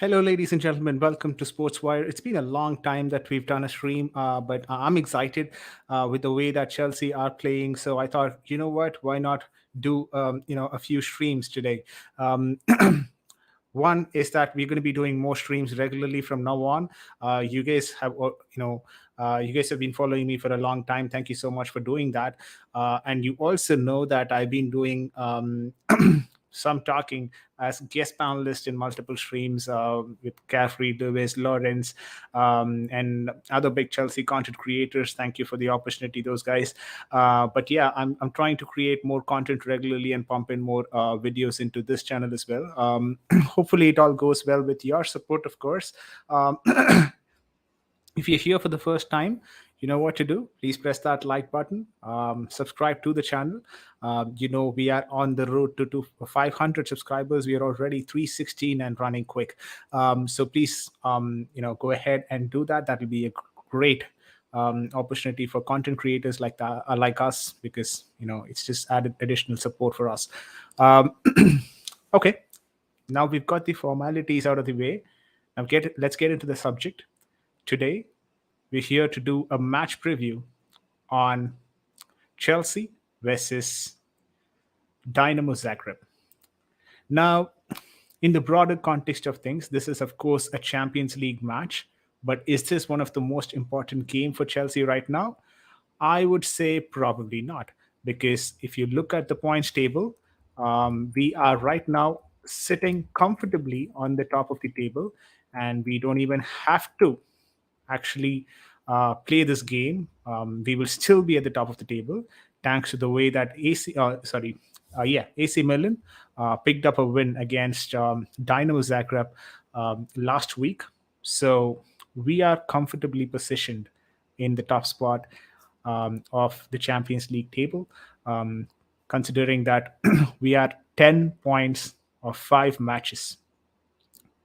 Hello, ladies and gentlemen. Welcome to Sportswire. It's been a long time that we've done a stream, but I'm excited with the way that Chelsea are playing. So I thought, you know what? Why not do a few streams today? Um, One is that we're going to be doing more streams regularly from now on. You guys have, you guys have been following me for a long time. Thank you so much for doing that. And you also know that I've been doing some talking as guest panelist in multiple streams with Carefree, Lewis, Lawrence, and other big Chelsea content creators. Thank you for the opportunity, those guys. But yeah, I'm trying to create more content regularly and pump in more videos into this channel as well. Hopefully, it all goes well with your support, of course. Um, if you're here for the first time, you know what to do. Please press that like button. Subscribe to the channel. We are on the road to 500 subscribers. We are already 316 and running quick. So please, go ahead and do that. That will be a great opportunity for content creators like that, like us, because it's just added additional support for us. Um, okay, now we've got the formalities out of the way. Let's get into the subject. Today, we're here to do a match preview on Chelsea versus Dinamo Zagreb. Now, in the broader context of things, this is, of course, a Champions League match. But is this one of the most important game for Chelsea right now? I would say probably not, because if you look at the points table, we are right now sitting comfortably on the top of the table, and we don't even have to actually play this game. We will still be at the top of the table thanks to the way that AC Milan picked up a win against Dinamo Zagreb last week. So we are comfortably positioned in the top spot of the Champions League table, considering that we are 10 points of 5 matches.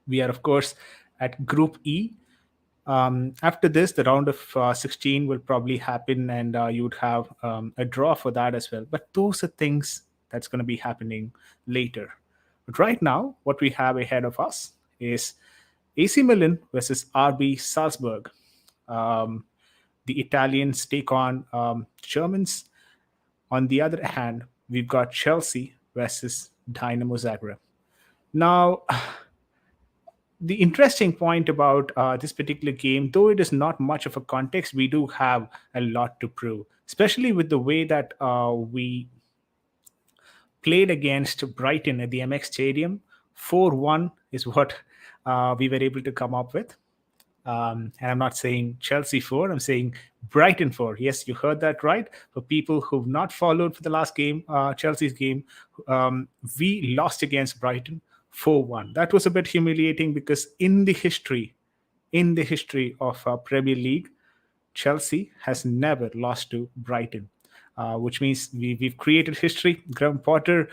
We are, of course, at Group E. After this, the round of 16 will probably happen, and you would have a draw for that as well. But those are things that's going to be happening later. But right now, what we have ahead of us is AC Milan versus RB Salzburg. Um, the Italians take on Germans. On the other hand, we've got Chelsea versus Dynamo Zagreb. Now, the interesting point about this particular game, though it is not much of a context, we do have a lot to prove, especially with the way that we played against Brighton at the Amex Stadium. 4-1 is what we were able to come up with. And I'm not saying Chelsea 4, I'm saying Brighton 4. Yes, you heard that right. For people who've not followed for the last game, Chelsea's game, we lost against Brighton 4-1. That was a bit humiliating because in the history of Premier League, Chelsea has never lost to Brighton, which means we've created history. Graham Potter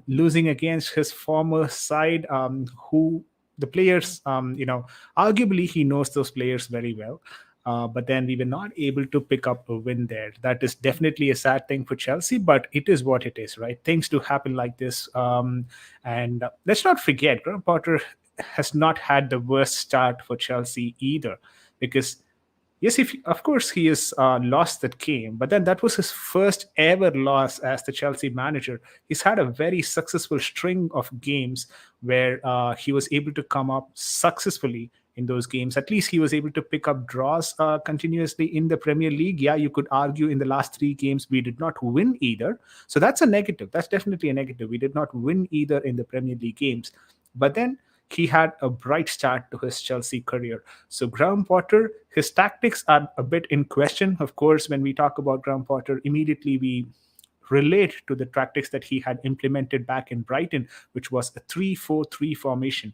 losing against his former side, who the players, arguably he knows those players very well. But then we were not able to pick up a win there. That is definitely a sad thing for Chelsea, but it is what it is, right? Things do happen like this. And let's not forget, Graham Potter has not had the worst start for Chelsea either, because yes, if of course he has lost that game, but then that was his first ever loss as the Chelsea manager. He's had a very successful string of games where he was able to come up successfully in those games. At least he was able to pick up draws continuously in the Premier League. Yeah, you could argue in the last 3 games we did not win either. So that's a negative. That's definitely a negative. We did not win either in the Premier League games. But then he had a bright start to his Chelsea career. So Graham Potter, his tactics are a bit in question. Of course, when we talk about Graham Potter, immediately we relate to the tactics that he had implemented back in Brighton, which was a 3-4-3 formation,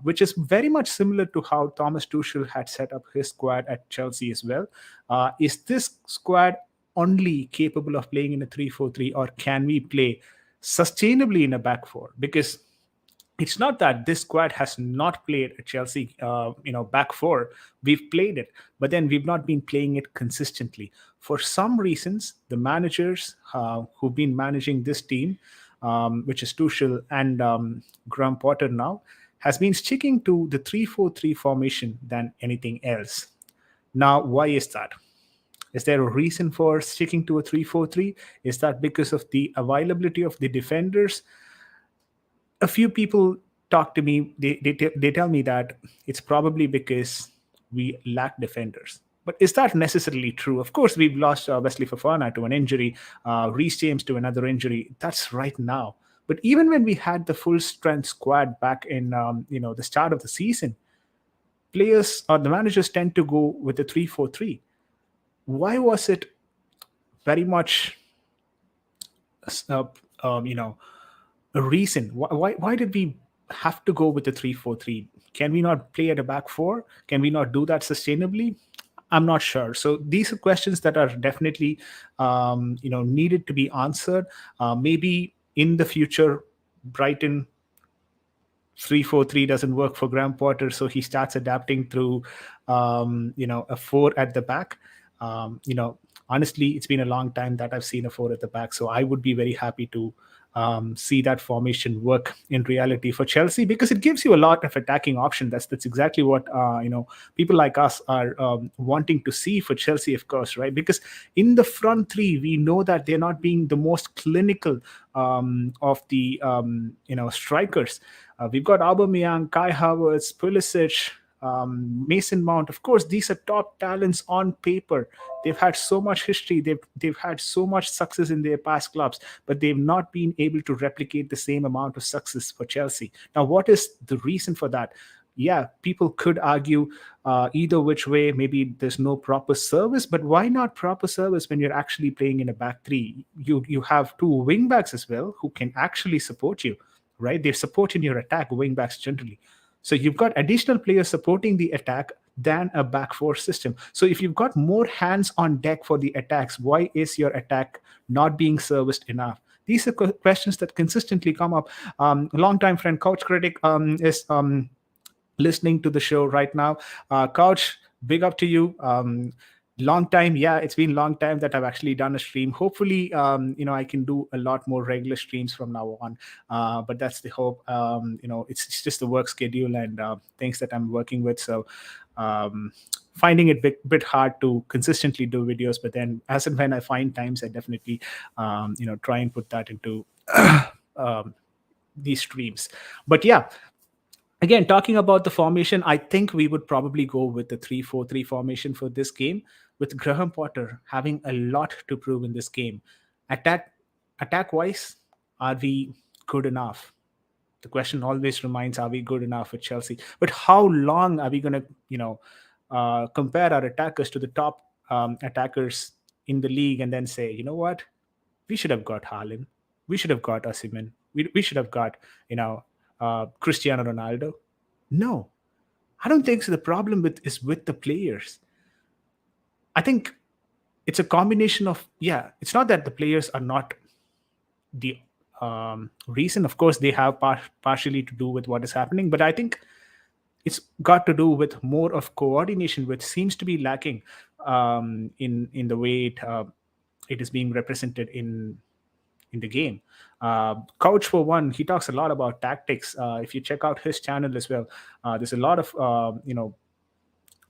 which is very much similar to how Thomas Tuchel had set up his squad at Chelsea as well. Is this squad only capable of playing in a 3-4-3, or can we play sustainably in a back four? Because it's not that this squad has not played a Chelsea, back four. We've played it, but then we've not been playing it consistently. For some reasons, the managers who've been managing this team, which is Tuchel and Graham Potter now, has been sticking to the 3-4-3 formation than anything else. Now, why is that? Is there a reason for sticking to a 3-4-3? Is that because of the availability of the defenders? A few people talk to me, they tell me that it's probably because we lack defenders. But is that necessarily true? Of course, we've lost Wesley Fofana to an injury, Reece James to another injury. That's right now. But even when we had the full strength squad back in the start of the season, players or the managers tend to go with the 3-4-3. Why was it very much uh, um, you know a reason? Why did we have to go with the 3-4-3? Can we not play at a back four? Can we not do that sustainably? I'm not sure. So these are questions that are definitely needed to be answered. Maybe in the future, Brighton 3-4-3 doesn't work for Graham Potter, so he starts adapting through a four at the back. Honestly, it's been a long time that I've seen a four at the back, so I would be very happy to see that formation work in reality for Chelsea, because it gives you a lot of attacking option. That's exactly what people like us are wanting to see for Chelsea, of course, right? Because in the front three, we know that they're not being the most clinical of the strikers. We've got Aubameyang, Kai Havertz, Pulisic, Mason Mount. Of course, these are top talents on paper. They've had so much history. They've had so much success in their past clubs, but they've not been able to replicate the same amount of success for Chelsea. Now, what is the reason for that? Yeah, people could argue either which way. Maybe there's no proper service, but why not proper service when you're actually playing in a back three? You have two wing backs as well who can actually support you, right? They support in your attack, wing backs generally. So you've got additional players supporting the attack than a back four system. So if you've got more hands on deck for the attacks, why is your attack not being serviced enough? These are questions that consistently come up. A longtime friend, Couch Critic, is listening to the show right now. Couch, big up to you. Long time, yeah, it's been long time that I've actually done a stream. Hopefully I can do a lot more regular streams from now on, but that's the hope. It's just the work schedule and things that I'm working with, so finding it bit hard to consistently do videos. But then as and when I find times, I definitely try and put that into um, these streams. But yeah, again, talking about the formation, I think we would probably go with the 3-4-3 formation for this game, with Graham Potter having a lot to prove in this game. Attack wise, are we good enough? The question always remains, are we good enough for Chelsea? But how long are we going to compare our attackers to the top attackers in the league and then say, you know what, we should have got Haaland, we should have got Osimhen, we should have got Cristiano Ronaldo? No, I don't think so. The problem is with the players. I think it's a combination of, yeah, it's not that the players are not the reason. Of course, they have partially to do with what is happening, but I think it's got to do with more of coordination, which seems to be lacking in the way it is being represented in the game. Couch, for one, he talks a lot about tactics. If you check out his channel as well, there's a lot of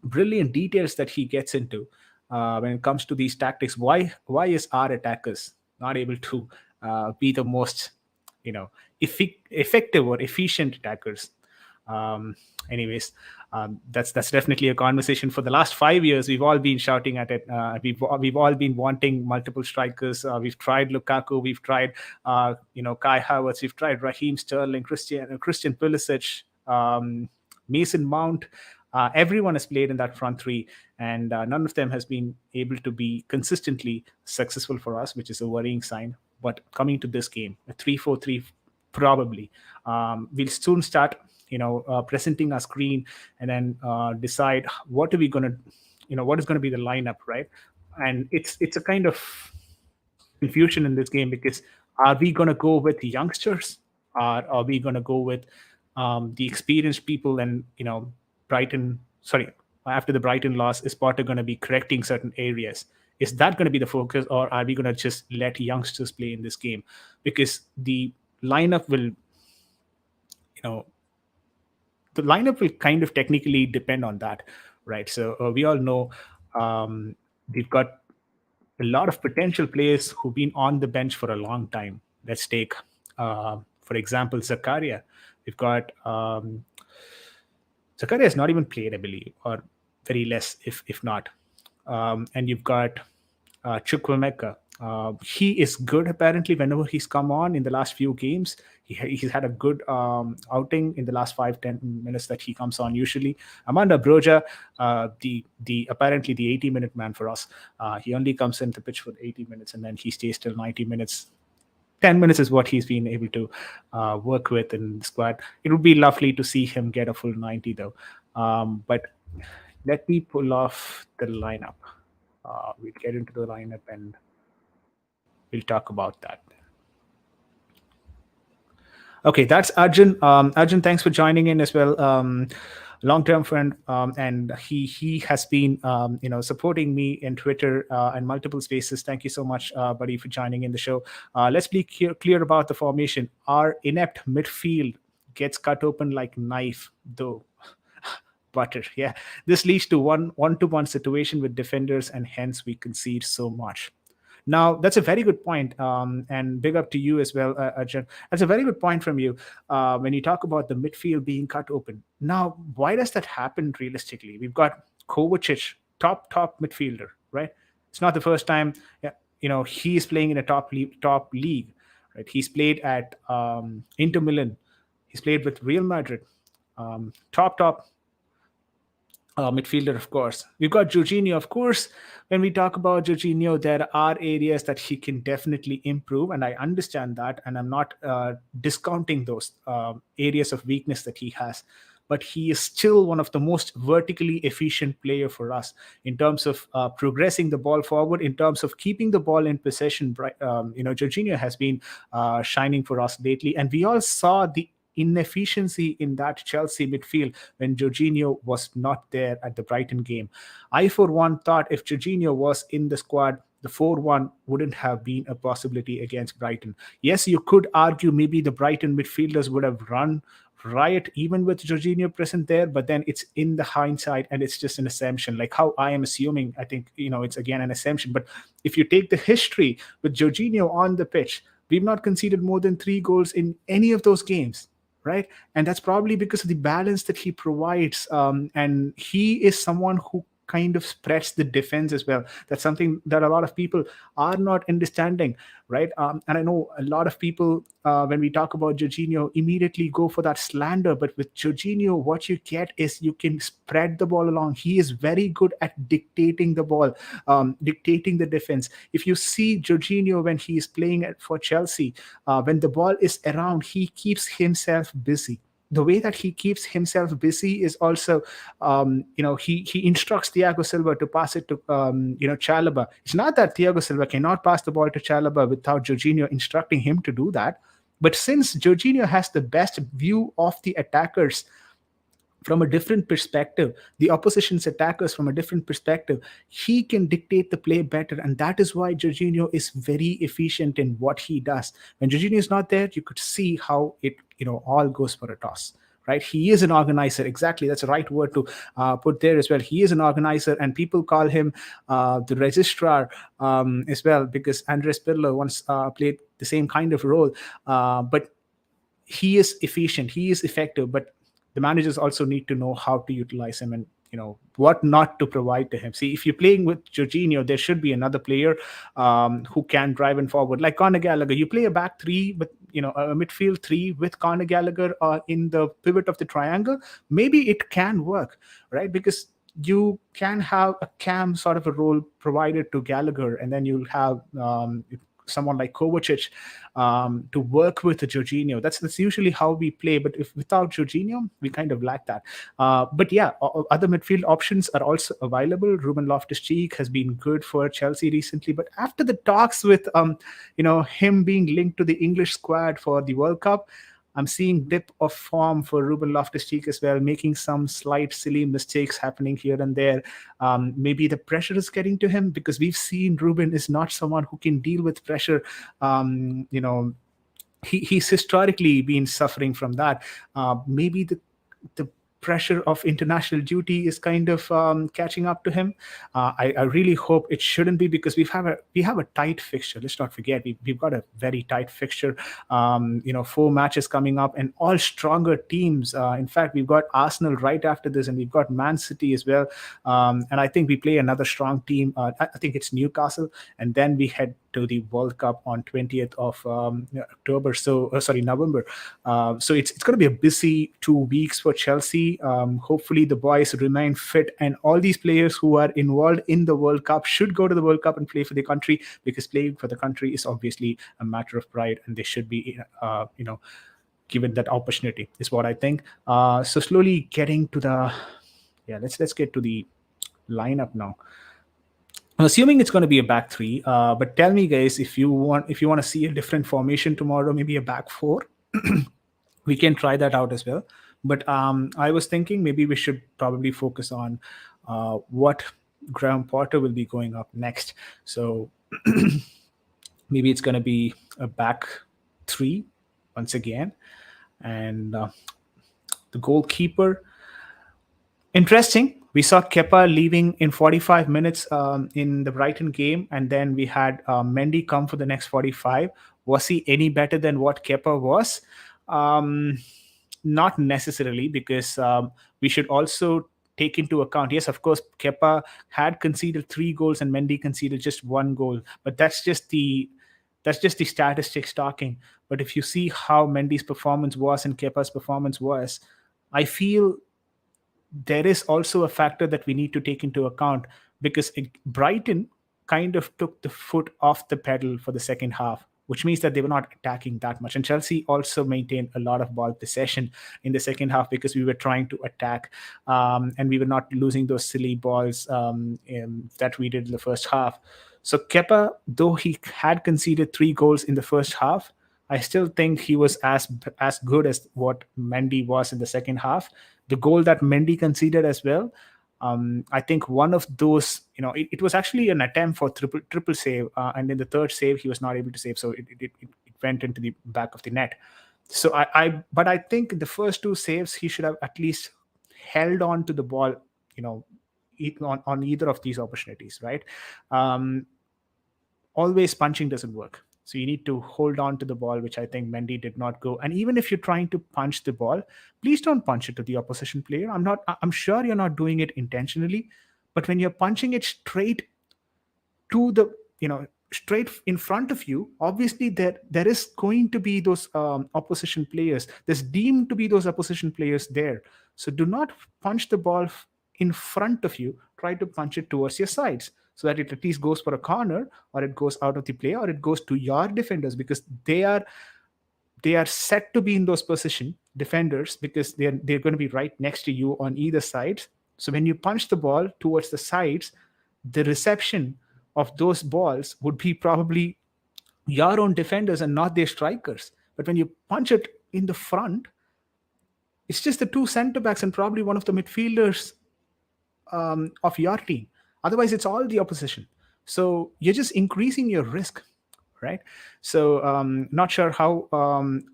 brilliant details that he gets into when it comes to these tactics. Why is our attackers not able to be the most effective or efficient attackers? Anyways, that's definitely a conversation. For the last 5 years, we've all been shouting at it. We've all been wanting multiple strikers. We've tried Lukaku, we've tried Kai Havertz, we've tried Raheem Sterling, Christian Pulisic, Mason Mount. Everyone has played in that front three, and none of them has been able to be consistently successful for us, which is a worrying sign. But coming to this game, a 3-4-3 probably. We'll soon start presenting our screen, and then decide what are we going to what is going to be the lineup, right? And it's a kind of confusion in this game, because are we going to go with the youngsters, or are we going to go with the experienced people? And Brighton, sorry, after the Brighton loss, is Potter going to be correcting certain areas? Is that going to be the focus, or are we going to just let youngsters play in this game? Because the lineup will the lineup will kind of technically depend on that, right? So we all know we've got a lot of potential players who've been on the bench for a long time. Let's take, for example, Zakaria. We've got Zakaria has not even played, I believe, or very less, if not. And you've got Chukwemeka. He is good apparently whenever he's come on in the last few games. He's had a good outing in the last 5-10 minutes that he comes on usually. Amanda Broja, the apparently the 80-minute man for us. He only comes in the pitch for 80 minutes and then he stays till 90 minutes. 10 minutes is what he's been able to work with in the squad. It would be lovely to see him get a full 90 though. But let me pull off the lineup. We'll get into the lineup and we'll talk about that. Okay, that's Arjun. Arjun, thanks for joining in as well. Long-term friend, and he has been supporting me in Twitter and multiple spaces. Thank you so much, buddy, for joining in the show. Let's be clear about the formation. Our inept midfield gets cut open like knife, though. Butter, yeah. This leads to one-to-one situation with defenders, and hence we concede so much. Now, that's a very good point, and big up to you as well, Arjun. That's a very good point from you when you talk about the midfield being cut open. Now, why does that happen realistically? We've got Kovacic, top midfielder, right? It's not the first time, he's playing in a top league, right? He's played at Inter Milan. He's played with Real Madrid. Top midfielder, of course. We've got Jorginho, of course. When we talk about Jorginho, there are areas that he can definitely improve, and I understand that, and I'm not discounting those areas of weakness that he has. But he is still one of the most vertically efficient player for us in terms of progressing the ball forward, in terms of keeping the ball in possession. Jorginho has been shining for us lately, and we all saw the inefficiency in that Chelsea midfield when Jorginho was not there at the Brighton game. I, for one, thought if Jorginho was in the squad, the 4-1 wouldn't have been a possibility against Brighton. Yes, you could argue maybe the Brighton midfielders would have run riot even with Jorginho present there, but then it's in the hindsight and it's just an assumption, like how I am assuming. I think, it's again an assumption. But if you take the history with Jorginho on the pitch, we've not conceded more than 3 goals in any of those games. Right, and that's probably because of the balance that he provides, and he is someone who kind of spreads the defense as well. That's something that a lot of people are not understanding, right? And I know a lot of people, when we talk about Jorginho, immediately go for that slander. But with Jorginho, what you get is you can spread the ball along. He is very good at dictating the ball, dictating the defense. If you see Jorginho when he is playing for Chelsea, when the ball is around, he keeps himself busy. The way that he keeps himself busy is also, he instructs Thiago Silva to pass it to, Chalobah. It's not that Thiago Silva cannot pass the ball to Chalobah without Jorginho instructing him to do that. But since Jorginho has the best view of the attackers from a different perspective, the opposition's attackers from a different perspective, he can dictate the play better. And that is why Jorginho is very efficient in what he does. When Jorginho is not there, you could see how it, all goes for a toss. Right, he is an organizer. Exactly, that's the right word to put there as well. He is an organizer, and people call him the registrar as well, because Andres Pirlo once played the same kind of role. But he is efficient, he is effective, but the managers also need to know how to utilize him and what not to provide to him. See, if you're playing with Jorginho, there should be another player who can drive and forward, like Conor Gallagher. You play a back three with a midfield three with Conor Gallagher in the pivot of the triangle. Maybe it can work, right? Because you can have a cam sort of a role provided to Gallagher, and then you'll have someone like Kovacic to work with Jorginho. That's usually how we play. But if without Jorginho, we kind of lack that. But yeah, other midfield options are also available. Ruben Loftus-Cheek has been good for Chelsea recently. But after the talks with him being linked to the English squad for the World Cup, I'm seeing dip of form for Ruben Loftus-Cheek as well, making some slight silly mistakes happening here and there. Maybe the pressure is getting to him, because we've seen Ruben is not someone who can deal with pressure. He's historically been suffering from that. Maybe the pressure of international duty is kind of catching up to him. I really hope it shouldn't be, because we have a tight fixture. Let's not forget, we've got a very tight fixture. 4 matches coming up, and all stronger teams. In fact, we've got Arsenal right after this, and we've got Man City as well. And I think we play another strong team. I think it's Newcastle, and then we head to the World Cup on 20th of October. November. So it's going to be a busy 2 weeks for Chelsea. Hopefully, the boys remain fit, and all these players who are involved in the World Cup should go to the World Cup and play for the country, because playing for the country is obviously a matter of pride, and they should be, given that opportunity. Is what I think. So slowly getting to the, let's get to the lineup now. I'm assuming it's going to be a back three, but tell me, guys, if you want to see a different formation tomorrow, maybe a back four, we can try that out as well. But I was thinking maybe we should probably focus on what Graham Potter will be going up next. So maybe it's going to be a back three once again, and the goalkeeper. Interesting. We saw Kepa leaving in 45 minutes in the Brighton game, and then we had Mendy come for the next 45. Was he any better than what Kepa was? Um, Not necessarily, because we should also take into account. Yes, of course, Kepa had conceded 3 goals and Mendy conceded just 1 goal, but that's just the statistics talking. But if you see how Mendy's performance was and Kepa's performance was, I feel there is also a factor that we need to take into account, because Brighton kind of took the foot off the pedal for the second half, which means that they were not attacking that much. And Chelsea also maintained a lot of ball possession in the second half, because we were trying to attack, and we were not losing those silly balls that we did in the first half. So Kepa, though he had conceded 3 goals in the first half, I still think he was as good as what Mendy was in the second half. The goal that Mendy conceded as well, I think one of those, it was actually an attempt for triple save, and in the third save he was not able to save, so it went into the back of the net. So but I think the first 2 saves he should have at least held on to the ball, on either of these opportunities, right? Um, Always punching doesn't work. So you need to hold on to the ball, which I think Mendy did not go. And even if you're trying to punch the ball, please don't punch it to the opposition player. I'm sure you're not doing it intentionally, but when you're punching it straight to the, straight in front of you, obviously there is going to be those opposition players. There's deemed to be those opposition players there. So do not punch the ball in front of you. Try to punch it towards your sides, so that it at least goes for a corner, or it goes out of the play, or it goes to your defenders, because they are set to be in those position defenders, because they're going to be right next to you on either side. So when you punch the ball towards the sides, the reception of those balls would be probably your own defenders and not their strikers. But when you punch it in the front, it's just the 2 center backs and probably one of the midfielders of your team. Otherwise, it's all the opposition. So you're just increasing your risk, right? So not sure how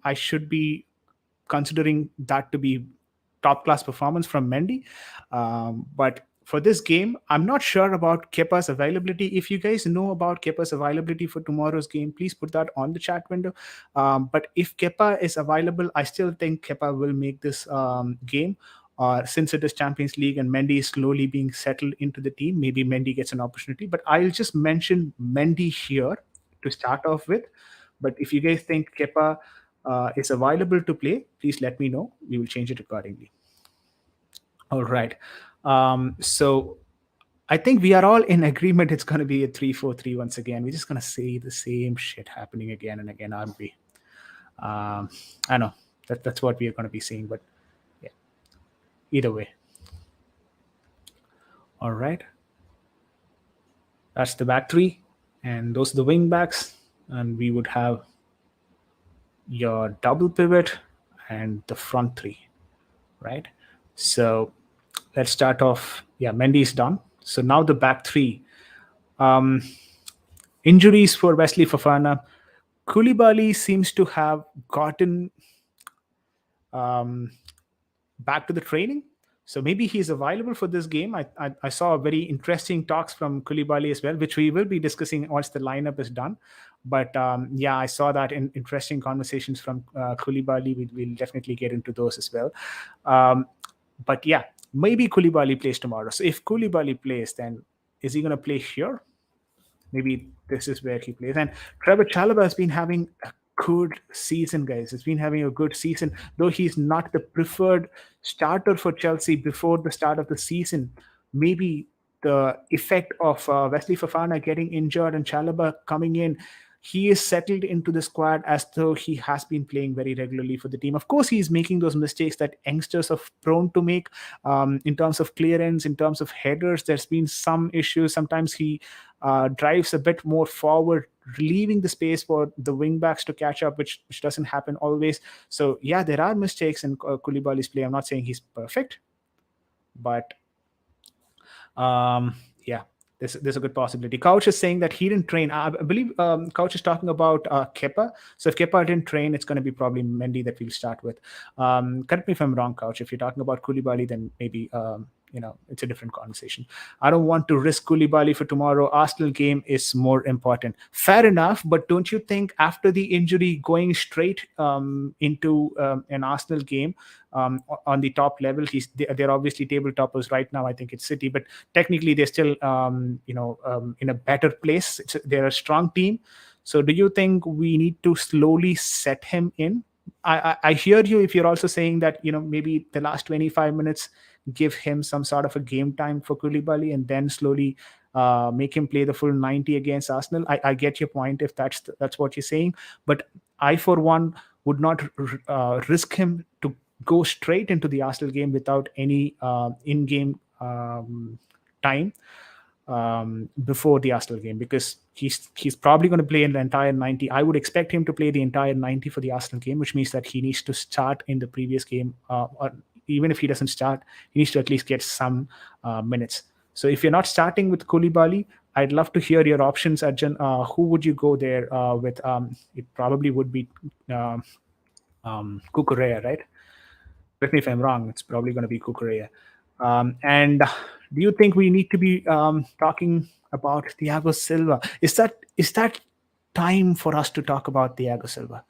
I should be considering that to be top class performance from Mendy. But for this game, I'm not sure about Kepa's availability. If you guys know about Kepa's availability for tomorrow's game, please put that on the chat window. But if Kepa is available, I still think Kepa will make this game. Since it is Champions League and Mendy is slowly being settled into the team, maybe Mendy gets an opportunity. But I'll just mention Mendy here to start off with. But if you guys think Kepa is available to play, please let me know. We will change it accordingly. All right. So I think we are all in agreement it's going to be a 3-4-3 once again. We're just going to say the same shit happening again and again, aren't we? I know that's what we are going to be seeing, but yeah, either way. All right. That's the back three, and those are the wing backs. And we would have your double pivot and the front three, right? So let's start off. Yeah, Mendy is done. So now the back three. Injuries for Wesley Fofana. Koulibaly seems to have gotten back to the training. So maybe he's available for this game. I saw very interesting talks from Koulibaly as well, which we will be discussing once the lineup is done. But yeah, I saw that in interesting conversations from Koulibaly. We'll definitely get into those as well. Um, but yeah, maybe Koulibaly plays tomorrow. So if Koulibaly plays, then is he going to play here? Maybe this is where he plays. And Trevor Chalobah has been having a good season, guys. He's been having a good season, though he's not the preferred starter for Chelsea before the start of the season. Maybe the effect of Wesley Fofana getting injured and Chalobah coming in, he is settled into the squad as though he has been playing very regularly for the team. Of course, he's making those mistakes that youngsters are prone to make in terms of clearance, in terms of headers. There's been some issues. Sometimes he drives a bit more forward, leaving the space for the wing backs to catch up, which doesn't happen always. So yeah, there are mistakes in Koulibaly's play. I'm not saying he's perfect, but yeah, there's a good possibility. Couch is saying that he didn't train. I believe Couch is talking about Kepa. So if Kepa didn't train, it's going to be probably Mendy that we'll start with. Correct me if I'm wrong, Couch. If you're talking about Koulibaly, then maybe it's a different conversation. I don't want to risk Koulibaly for tomorrow. Arsenal game is more important. Fair enough, but don't you think after the injury, going straight into an Arsenal game on the top level, they're obviously table toppers right now. I think it's City, but technically they're still in a better place. They're a strong team. So do you think we need to slowly set him in? I hear you if you're also saying that maybe the last 25 minutes give him some sort of a game time for Koulibaly and then slowly make him play the full 90 against Arsenal. I get your point if that's what you're saying, but I for one would not risk him to go straight into the Arsenal game without any in-game time before the Arsenal game, because he's probably going to play in the entire 90. I would expect him to play the entire 90 for the Arsenal game, which means that he needs to start in the previous game, or even if he doesn't start, he needs to at least get some minutes. So if you're not starting with Koulibaly, I'd love to hear your options, Arjun. Who would you go there with? It probably would be Kukurea, right? Correct me if I'm wrong. It's probably going to be Kukurea. And do you think we need to be talking about Thiago Silva? Is that time for us to talk about Thiago Silva?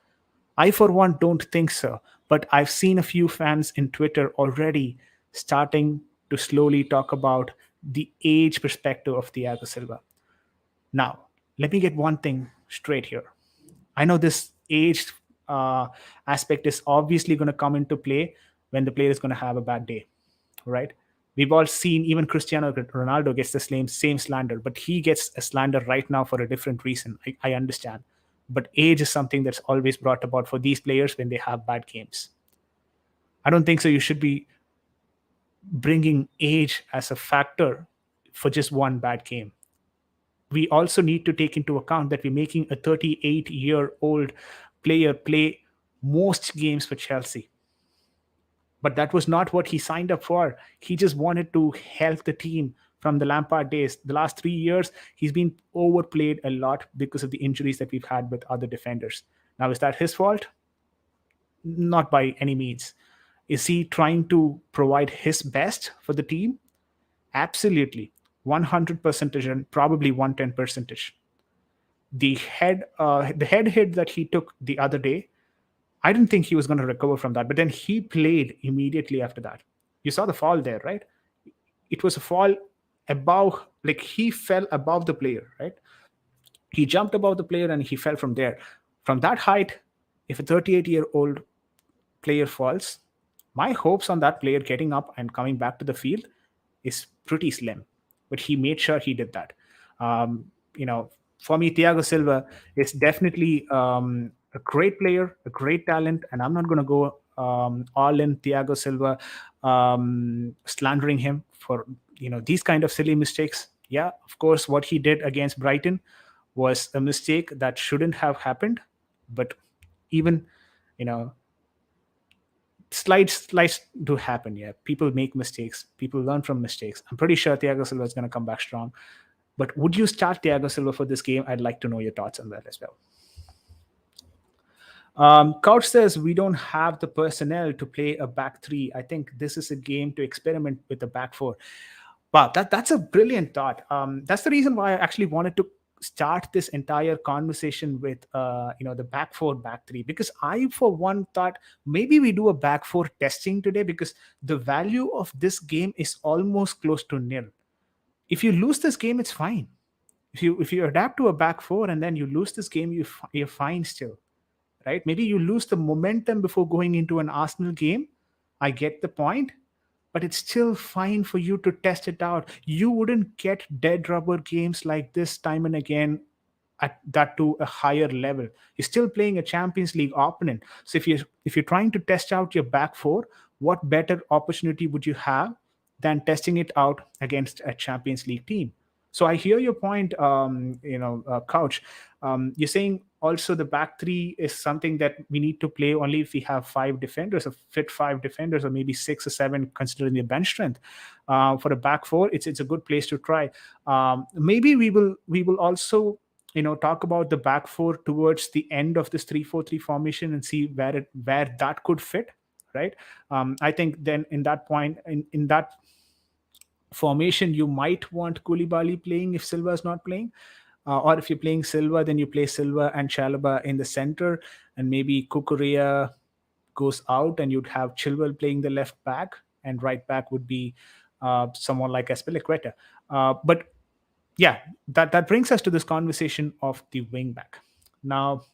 I, for one, don't think so. But I've seen a few fans in Twitter already starting to slowly talk about the age perspective of Thiago Silva. Now, let me get one thing straight here. I know this age aspect is obviously going to come into play when the player is going to have a bad day, right? We've all seen even Cristiano Ronaldo gets the same slander, but he gets a slander right now for a different reason. I understand. But age is something that's always brought about for these players when they have bad games. I don't think so. You should be bringing age as a factor for just one bad game. We also need to take into account that we're making a 38-year-old player play most games for Chelsea. But that was not what he signed up for. He just wanted to help the team from the Lampard days. The last 3 years, he's been overplayed a lot because of the injuries that we've had with other defenders. Now, is that his fault? Not by any means. Is he trying to provide his best for the team? Absolutely. 100% and probably 110%. The head hit that he took the other day, I didn't think he was going to recover from that, but then he played immediately after that. You saw the fall there, right? It was a fall above, like he fell above the player, right? He jumped above the player and he fell from there. From that height, if a 38-year-old player falls, my hopes on that player getting up and coming back to the field is pretty slim. But he made sure he did that. For me, Thiago Silva is definitely a great player, a great talent, and I'm not going to go all in Thiago Silva, slandering him for these kind of silly mistakes. Yeah, of course, what he did against Brighton was a mistake that shouldn't have happened, but even slides do happen. Yeah, people make mistakes, people learn from mistakes. I'm pretty sure Thiago Silva is going to come back strong. But would you start Thiago Silva for this game? I'd like to know your thoughts on that as well. Couch says we don't have the personnel to play a back three. I think this is a game to experiment with the back four. Wow, that's a brilliant thought. That's the reason why I actually wanted to start this entire conversation with the back four, back three, because I for one thought maybe we do a back four testing today because the value of this game is almost close to nil. If you lose this game, it's fine. If you adapt to a back four and then you lose this game, you're fine still, right? Maybe you lose the momentum before going into an Arsenal game. I get the point, but it's still fine for you to test it out. You wouldn't get dead rubber games like this time and again at that to a higher level. You're still playing a Champions League opponent. So if you're trying to test out your back four, what better opportunity would you have than testing it out against a Champions League team? So I hear your point, Couch. You're saying also the back three is something that we need to play only if we have five defenders, or fit five defenders, or maybe six or seven, considering the bench strength. For a back four, it's a good place to try. Maybe we will also talk about the back four towards the end of this 3-4-3 formation and see where that could fit, right? I think then in that point, in that formation, you might want Koulibaly playing if Silva is not playing. Or if you're playing Silva, then you play Silva and Chalaba in the center, and maybe Kukurea goes out, and you'd have Chilwell playing the left back, and right back would be someone like Espilicueta. But yeah, that brings us to this conversation of the wing back. Now,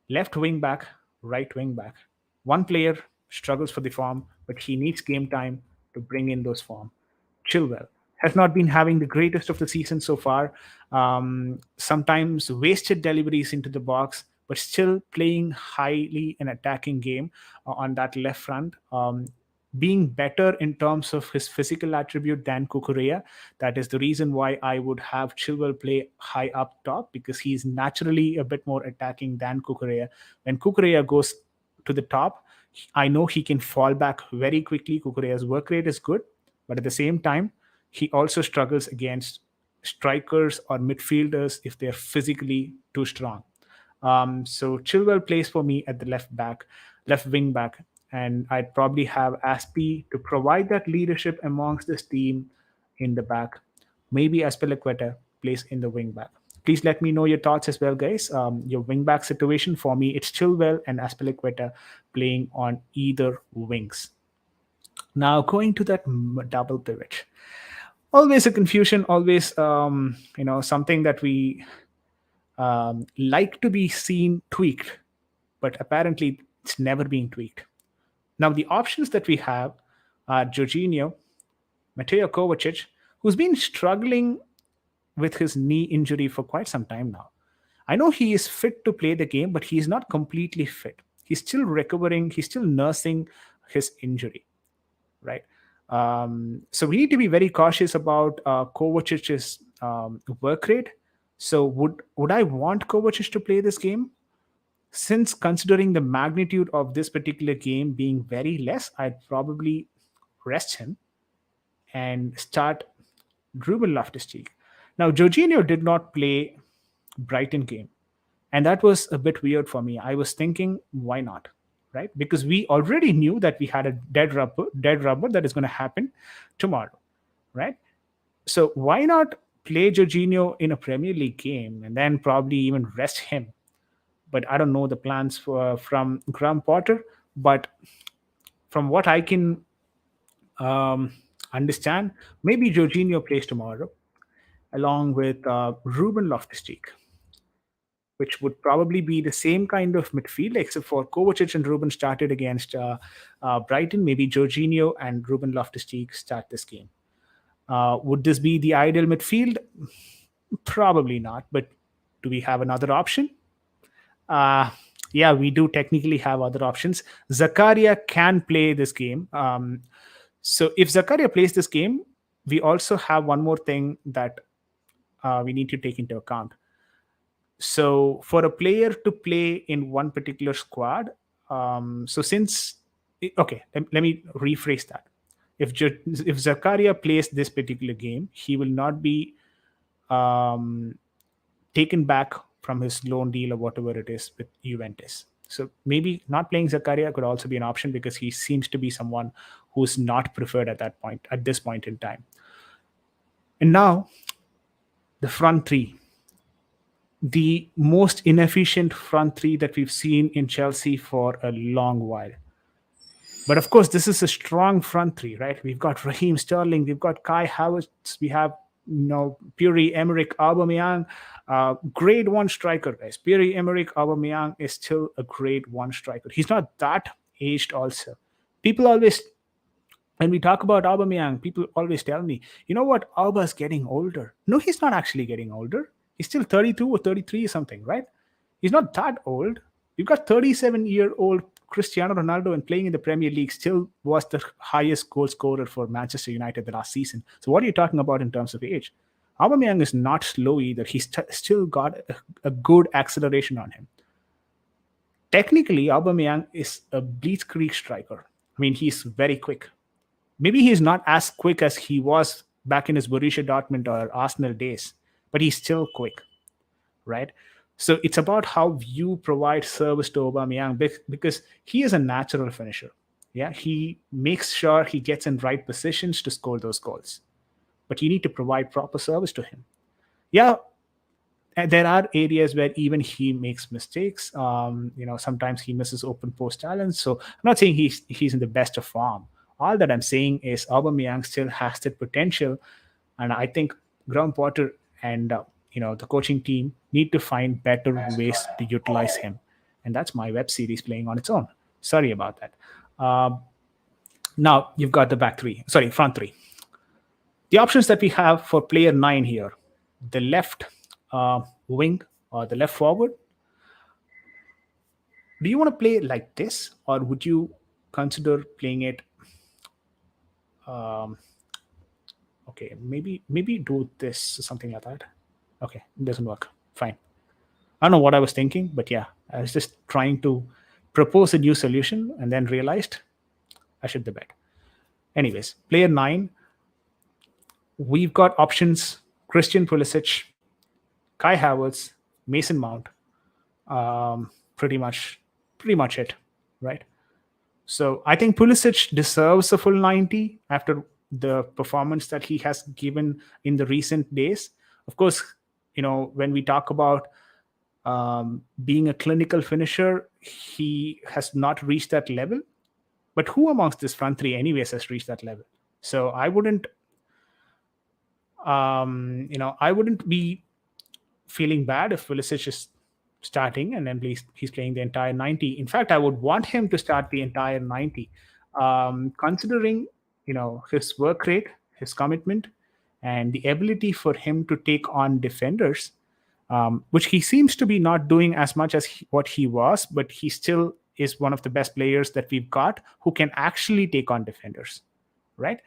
left wing back, right wing back. One player struggles for the form, but he needs game time to bring in those form. Chilwell has not been having the greatest of the season so far. Sometimes wasted deliveries into the box, but still playing highly an attacking game on that left front. Being better in terms of his physical attribute than Kukurea. That is the reason why I would have Chilwell play high up top, because he's naturally a bit more attacking than Kukurea. When Kukurea goes to the top, I know he can fall back very quickly. Kukurea's work rate is good, but at the same time, he also struggles against strikers or midfielders if they're physically too strong. So Chilwell plays for me at the left wing back, and I'd probably have Aspi to provide that leadership amongst this team in the back. Maybe Aspilicueta plays in the wing back. Please let me know your thoughts as well, guys. Your wing back situation for me, it's Chilwell and Aspilicueta playing on either wings. Now going to that double pivot, always a confusion, always something that we like to be seen tweaked, but apparently it's never being tweaked. Now the options that we have are Jorginho, Mateo Kovacic, who's been struggling with his knee injury for quite some time now. I know he is fit to play the game, but he's not completely fit. He's still recovering, he's still nursing his injury, right? So we need to be very cautious about Kovacic's work rate. So would I want Kovacic to play this game? Since considering the magnitude of this particular game being very less, I'd probably rest him and start Ruben Loftus-Cheek. Now, Jorginho did not play Brighton game, and that was a bit weird for me. I was thinking, why not? Right? Because we already knew that we had a dead rubber that is going to happen tomorrow, right? So why not play Jorginho in a Premier League game and then probably even rest him? But I don't know the plans from Graham Potter. But from what I can um, understand, maybe Jorginho plays tomorrow along with Ruben Loftus-Cheek, which would probably be the same kind of midfield, except for Kovacic and Ruben started against Brighton. Maybe Jorginho and Ruben Loftus-Cheek start this game. Would this be the ideal midfield? Probably not. But do we have another option? Uh, yeah, we do technically have other options. Zakaria can play this game. So if Zakaria plays this game, we also have one more thing that we need to take into account. So for a player to play in one particular squad, so since okay, let me rephrase that. If Zakaria plays this particular game, he will not be taken back from his loan deal or whatever it is with Juventus. So maybe not playing Zakaria could also be an option because he seems to be someone who's not preferred at this point in time. And now the front three, the most inefficient front three that we've seen in Chelsea for a long while. But of course, this is a strong front three, right? We've got Raheem Sterling, we've got Kai Havertz, we have Pierre-Emerick Aubameyang, grade one striker, guys. Pierre-Emerick Aubameyang is still a grade one striker. He's not that aged. Also, people always, when we talk about Aubameyang, people always tell me, you know what, Auba's getting older. No, he's not actually getting older. He's still 32 or 33 or something, right? He's not that old. You've got 37-year-old Cristiano Ronaldo and playing in the Premier League still was the highest goal scorer for Manchester United the last season. So what are you talking about in terms of age? Aubameyang is not slow either. He's still got a good acceleration on him. Technically, Aubameyang is a blitzkrieg striker. I mean, he's very quick. Maybe he's not as quick as he was back in his Borussia Dortmund or Arsenal days, but he's still quick, right? So it's about how you provide service to Aubameyang because he is a natural finisher. Yeah, he makes sure he gets in right positions to score those goals. But you need to provide proper service to him. Yeah, there are areas where even he makes mistakes. Sometimes he misses open post challenges. So I'm not saying he's in the best of form. All that I'm saying is Aubameyang still has that potential, and I think Graham Potter and the coaching team need to find better ways to utilize him. And that's my web series playing on its own. Sorry about that. Now you've got the front three. The options that we have for player 9 here, the left wing or the left forward. Do you want to play like this, or would you consider playing it? Okay, maybe do this or something like that. Okay, it doesn't work. Fine. I don't know what I was thinking, but yeah, I was just trying to propose a new solution and then realized I should the bed. Anyways, player 9, we've got options: Christian Pulisic, Kai Havertz, Mason Mount. Pretty much it, right? So I think Pulisic deserves a full 90 after the performance that he has given in the recent days. Of course, when we talk about being a clinical finisher, he has not reached that level. But who amongst this front three anyways has reached that level? So I wouldn't be feeling bad if Pulisic is starting and then he's playing the entire 90. In fact, I would want him to start the entire 90, considering his work rate, his commitment, and the ability for him to take on defenders, which he seems to be not doing as much as what he was, but he still is one of the best players that we've got who can actually take on defenders, right?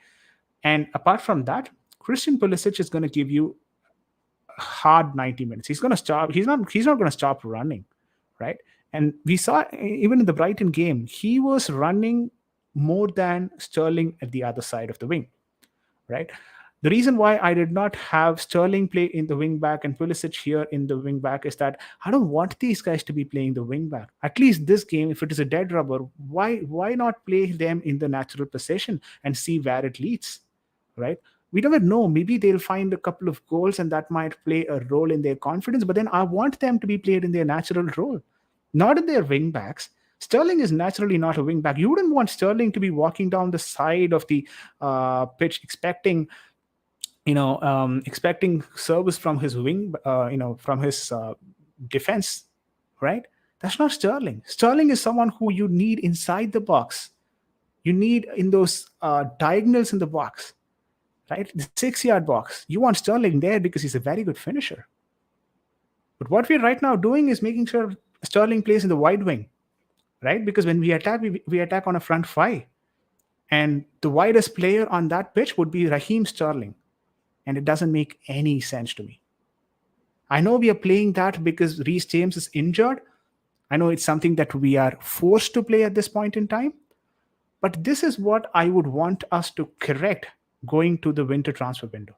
And apart from that, Christian Pulisic is going to give you hard 90 minutes. He's going to stop. He's not going to stop running, right? And we saw even in the Brighton game, he was running more than Sterling at the other side of the wing, right? The reason why I did not have Sterling play in the wing back and Pulisic here in the wing back is that I don't want these guys to be playing the wing back. At least this game, if it is a dead rubber, why not play them in the natural position and see where it leads, right? We never know. Maybe they'll find a couple of goals and that might play a role in their confidence. But then I want them to be played in their natural role, not in their wing backs. Sterling is naturally not a wing back. You wouldn't want Sterling to be walking down the side of the pitch expecting service from his wing, from his defense, right? That's not Sterling. Sterling is someone who you need inside the box. You need in those diagonals in the box. Right? The 6-yard box. You want Sterling there because he's a very good finisher. But what we're right now doing is making sure Sterling plays in the wide wing, right? Because when we attack, we attack on a front 5. And the widest player on that pitch would be Raheem Sterling. And it doesn't make any sense to me. I know we are playing that because Reece James is injured. I know it's something that we are forced to play at this point in time. But this is what I would want us to correct going to the winter transfer window.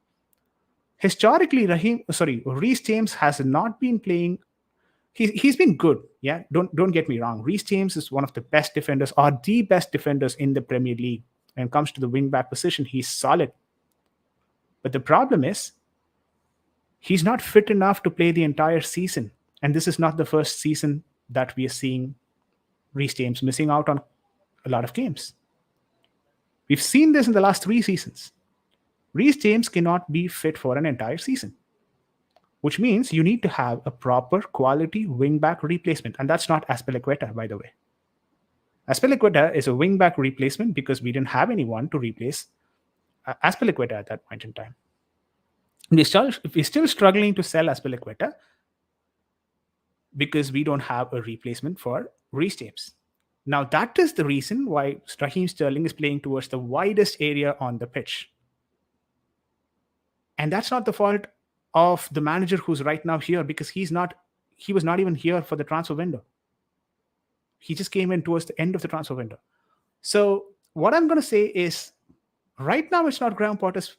Historically, Reece James has not been playing He's been good. Yeah, don't get me wrong. Reece James is one of the best defenders, or the best defenders in the Premier League. When it comes to the wing back position, he's solid. But the problem is he's not fit enough to play the entire season. And this is not the first season that we are seeing Reece James missing out on a lot of games. We've seen this in the last 3 seasons. Reece James cannot be fit for an entire season, which means you need to have a proper quality wing-back replacement. And that's not Azpilicueta, by the way. Azpilicueta is a wing-back replacement because we didn't have anyone to replace Azpilicueta at that point in time. We're still struggling to sell Azpilicueta because we don't have a replacement for Reece James. Now, that is the reason why Raheem Sterling is playing towards the widest area on the pitch. And that's not the fault of the manager who's right now here, because he was not even here for the transfer window. He just came in towards the end of the transfer window. So what I'm going to say is, right now it's not Graham Potter's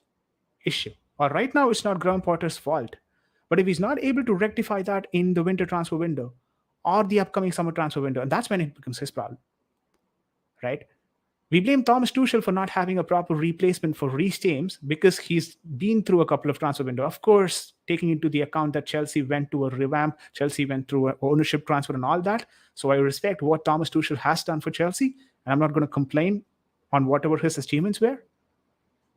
issue, or right now it's not Graham Potter's fault. But if he's not able to rectify that in the winter transfer window or the upcoming summer transfer window, and that's when it becomes his problem, right? We blame Thomas Tuchel for not having a proper replacement for Reece James because he's been through a couple of transfer windows. Of course, taking into the account that Chelsea went to a revamp, Chelsea went through an ownership transfer and all that. So I respect what Thomas Tuchel has done for Chelsea, and I'm not going to complain on whatever his achievements were.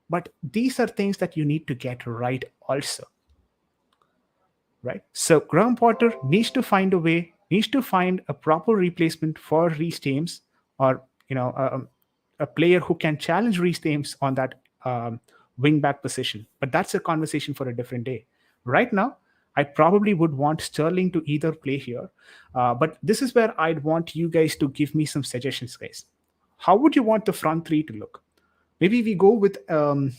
But these are things that you need to get right also, right? So Graham Potter needs to find a way, needs to find a proper replacement for Reece James, or a player who can challenge Reece James on that wing-back position. But that's a conversation for a different day. Right now, I probably would want Sterling to either play here. But this is where I'd want you guys to give me some suggestions, guys. How would you want the front three to look? Maybe we go with an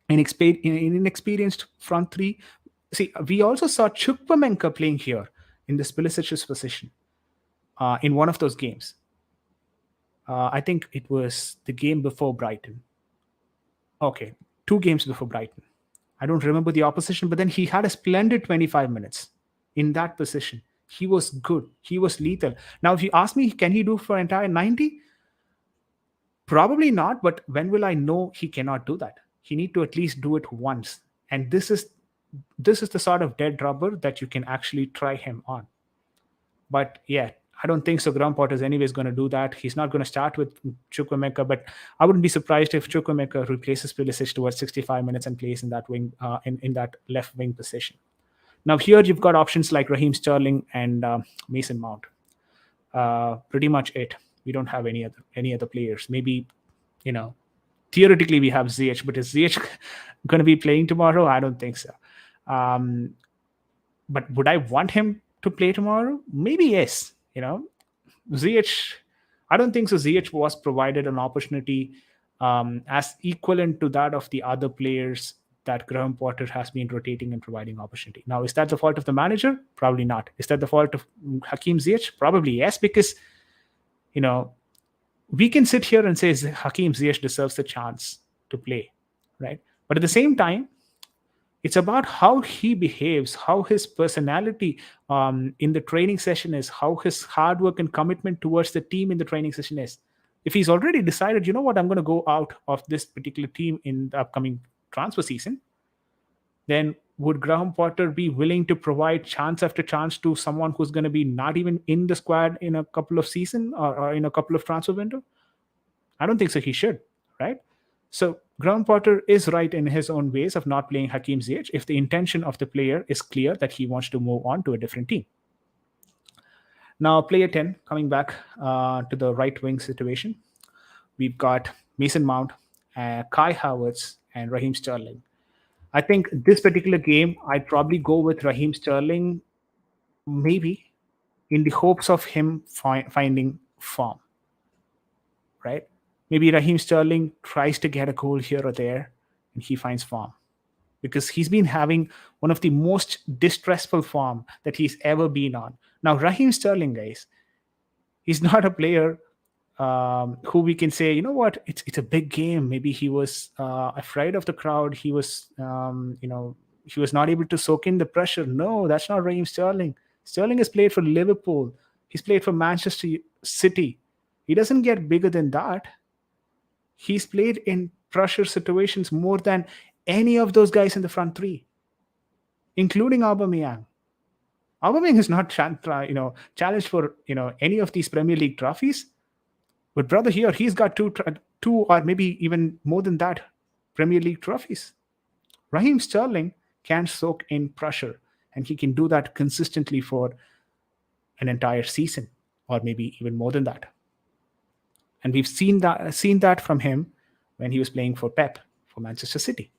inexperienced front three. See, we also saw Chukwuemeka playing here in the Spilisic's position in one of those games. I think it was the game before Brighton. Okay, 2 games before Brighton. I don't remember the opposition, but then he had a splendid 25 minutes in that position. He was good. He was lethal. Now, if you ask me, can he do for entire 90? Probably not, but when will I know he cannot do that? He need to at least do it once. And this is the sort of dead rubber that you can actually try him on. But yeah, I don't think so. Graham Potter is anyways going to do that. He's not going to start with Chukwuemeka, but I wouldn't be surprised if Chukwuemeka replaces Pulisic towards 65 minutes and plays in that wing, in that left wing position. Now here you've got options like Raheem Sterling and Mason Mount. Pretty much it. We don't have any other players. Maybe, theoretically we have Ziyech, but is Ziyech going to be playing tomorrow? I don't think so. But would I want him to play tomorrow? Maybe yes. Ziyech, I don't think so. Ziyech was provided an opportunity as equivalent to that of the other players that Graham Potter has been rotating and providing opportunity. Now, is that the fault of the manager? Probably not. Is that the fault of Hakim Ziyech? Probably yes, because we can sit here and say Hakim Ziyech deserves the chance to play, right? But at the same time, it's about how he behaves, how his personality in the training session is, how his hard work and commitment towards the team in the training session is. If he's already decided, you know what, I'm going to go out of this particular team in the upcoming transfer season, then would Graham Potter be willing to provide chance after chance to someone who's going to be not even in the squad in a couple of seasons or in a couple of transfer window? I don't think so. He should, right? So Graham Potter is right in his own ways of not playing Hakim Ziyech if the intention of the player is clear that he wants to move on to a different team. Now, player 10, coming back to the right wing situation, we've got Mason Mount, Kai Havertz, and Raheem Sterling. I think this particular game, I'd probably go with Raheem Sterling, maybe in the hopes of him finding form, right? Maybe Raheem Sterling tries to get a goal here or there and he finds form, because he's been having one of the most distressful form that he's ever been on. Now, Raheem Sterling, guys, he's not a player who we can say, you know what, it's a big game. Maybe he was afraid of the crowd. He was, he was not able to soak in the pressure. No, that's not Raheem Sterling. Sterling has played for Liverpool. He's played for Manchester City. He doesn't get bigger than that. He's played in pressure situations more than any of those guys in the front three, including Aubameyang. Aubameyang is not challenged for any of these Premier League trophies. But brother, here he's got two or maybe even more than that Premier League trophies. Raheem Sterling can soak in pressure, and he can do that consistently for an entire season, or maybe even more than that. And we've seen that from him when he was playing for Pep for Manchester City.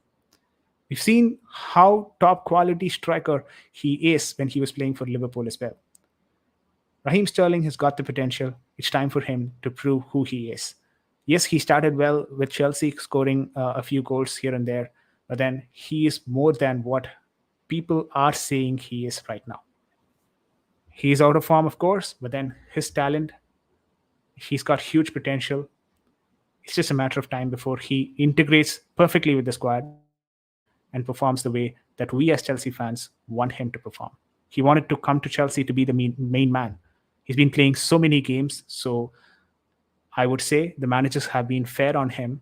We've seen how top quality striker he is when he was playing for Liverpool as well. Raheem Sterling has got the potential. It's time for him to prove who he is. Yes, he started well with Chelsea, scoring a few goals here and there, but then he is more than what people are saying he is right now. He's out of form, of course, but then his talent, he's got huge potential. It's just a matter of time before he integrates perfectly with the squad and performs the way that we as Chelsea fans want him to perform. He wanted to come to Chelsea to be the main man. He's been playing so many games, so I would say the managers have been fair on him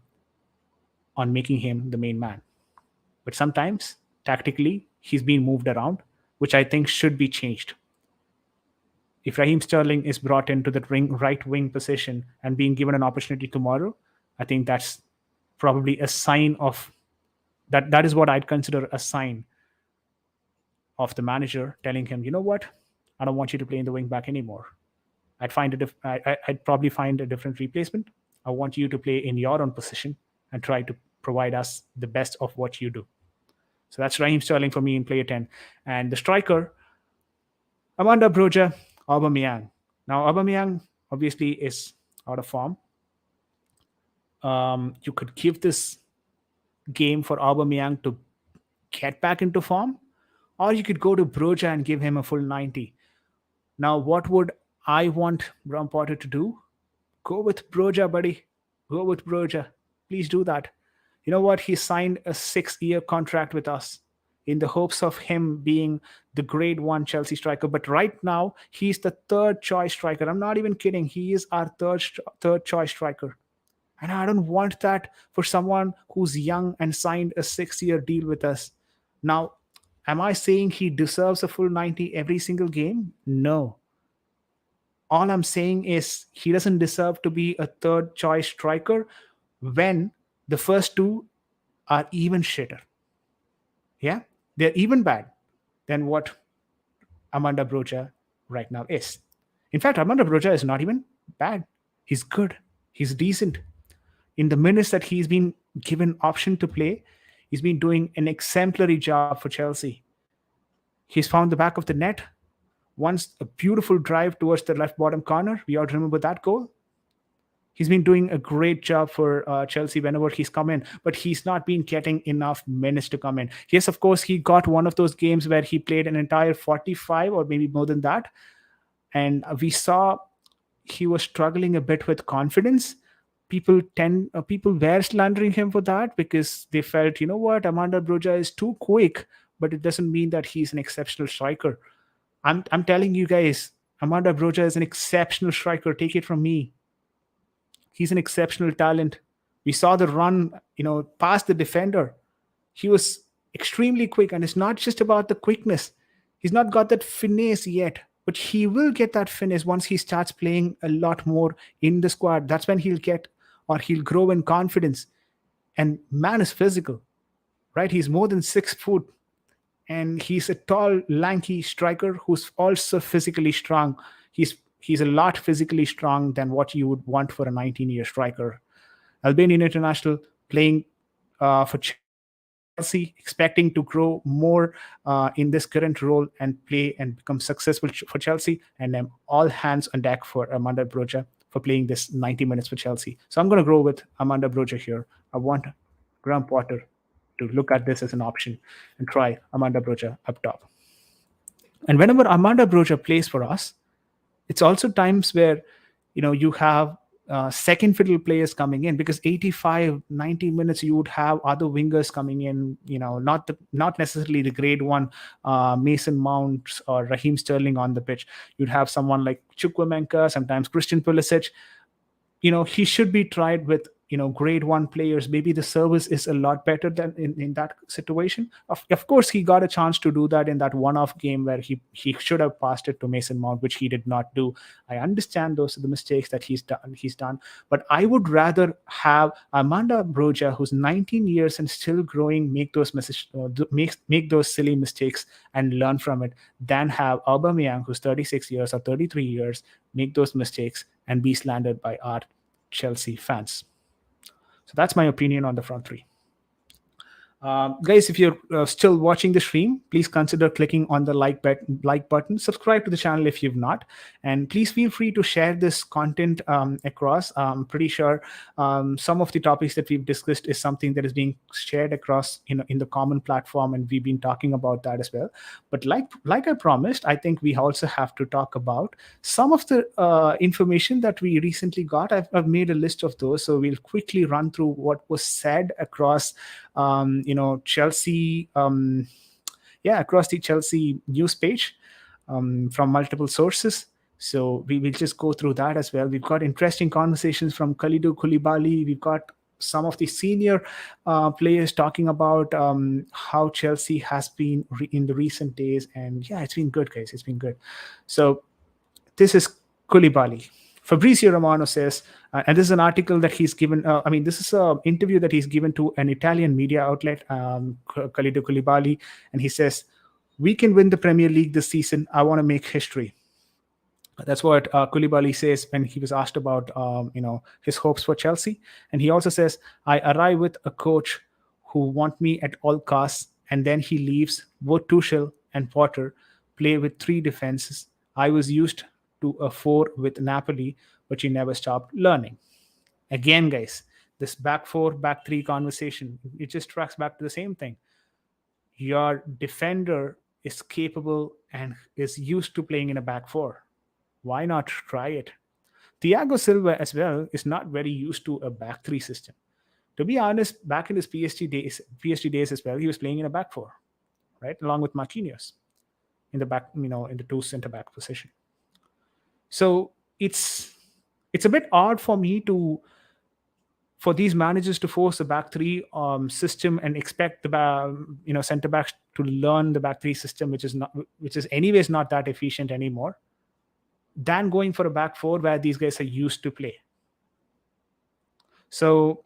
on making him the main man. But sometimes, tactically, he's been moved around, which I think should be changed. If Raheem Sterling is brought into the right wing position and being given an opportunity tomorrow, I think that's probably a sign of that. That is what I'd consider a sign of the manager telling him, you know what, I don't want you to play in the wing back anymore. I'd probably find a different replacement. I want you to play in your own position and try to provide us the best of what you do. So that's Raheem Sterling for me in player 10. And the striker, Amanda Broja, Aubameyang. Now, Aubameyang obviously is out of form. You could give this game for Aubameyang to get back into form, or you could go to Broja and give him a full 90. Now, what would I want Graham Potter to do? Go with Broja, buddy. Go with Broja. Please do that. You know what? He signed a 6-year contract with us in the hopes of him being the grade 1 Chelsea striker. But right now, he's the third choice striker. I'm not even kidding. He is our third choice striker. And I don't want that for someone who's young and signed a 6-year deal with us. Now, am I saying he deserves a full 90 every single game? No. All I'm saying is he doesn't deserve to be a third choice striker when the first two are even shitter. Yeah? They're even bad than what Amanda Broja right now is. In fact, Amanda Broja is not even bad. He's good. He's decent. In the minutes that he's been given option to play, he's been doing an exemplary job for Chelsea. He's found the back of the net. Once a beautiful drive towards the left bottom corner. We all remember that goal. He's been doing a great job for Chelsea whenever he's come in, but he's not been getting enough minutes to come in. Yes, of course, he got one of those games where he played an entire 45 or maybe more than that. And we saw he was struggling a bit with confidence. People were slandering him for that because they felt, you know what, Amanda Broja is too quick, but it doesn't mean that he's an exceptional striker. I'm telling you guys, Amanda Broja is an exceptional striker. Take it from me. He's an exceptional talent. We saw the run, past the defender. He was extremely quick, and it's not just about the quickness. He's not got that finesse yet, but he will get that finesse once he starts playing a lot more in the squad. That's when he'll grow in confidence. And man is physical, right? He's more than 6 foot. And he's a tall, lanky striker who's also physically strong. He's a lot physically strong than what you would want for a 19-year striker. Albanian international playing for Chelsea, expecting to grow more in this current role and play and become successful for Chelsea. And all hands on deck for Amanda Broja for playing this 90 minutes for Chelsea. So I'm going to go with Amanda Broja here. I want Graham Potter to look at this as an option and try Amanda Broja up top. And whenever Amanda Broja plays for us, it's also times where, you have second fiddle players coming in, because 85, 90 minutes you would have other wingers coming in, not necessarily the grade one Mason Mounts or Raheem Sterling on the pitch. You'd have someone like Chukwuemeka, sometimes Christian Pulisic. He should be tried with grade one players. Maybe the service is a lot better than in that situation. Of course, he got a chance to do that in that one-off game where he should have passed it to Mason Mount, which he did not do. I understand those are the mistakes that he's done, but I would rather have Amanda Broja, who's 19 years and still growing, make those silly mistakes and learn from it, than have Aubameyang, who's 36 years or 33 years, make those mistakes and be slandered by our Chelsea fans. So that's my opinion on the front three. Guys, if you're still watching the stream, please consider clicking on the like button. Subscribe to the channel if you've not, and please feel free to share this content across. I'm pretty sure some of the topics that we've discussed is something that is being shared across in the common platform, and we've been talking about that as well. But like I promised, I think we also have to talk about some of the information that we recently got. I've made a list of those, so we'll quickly run through what was said across Chelsea, across the Chelsea news page from multiple sources. So we will just go through that as well. We've got interesting conversations from Kalidou Koulibaly. We've got some of the senior players talking about how Chelsea has been in the recent days. And yeah, it's been good, guys. It's been good. So this is Koulibaly. Fabrizio Romano says, and this is an article that he's given, this is an interview that he's given to an Italian media outlet, Kalidou Koulibaly, and he says, "We can win the Premier League this season. I want to make history." That's what Koulibaly says when he was asked about, his hopes for Chelsea. And he also says, "I arrive with a coach who want me at all costs, and then he leaves. Both Tuchel and Potter play with three defenses. I was used to a 4 with Napoli, but you never stopped learning." Again, guys, this back 4, back 3 conversation, it just tracks back to the same thing. Your defender is capable and is used to playing in a back 4. Why not try it? Thiago Silva as well is not very used to a back 3 system. To be honest, back in his PSG days as well, he was playing in a back 4, right? Along with Marquinhos in the back, in the 2 center back position. So it's a bit odd for me for these managers to force a back 3 system and expect the center backs to learn the back 3 system, which is anyways not that efficient anymore, than going for a back 4 where these guys are used to play. So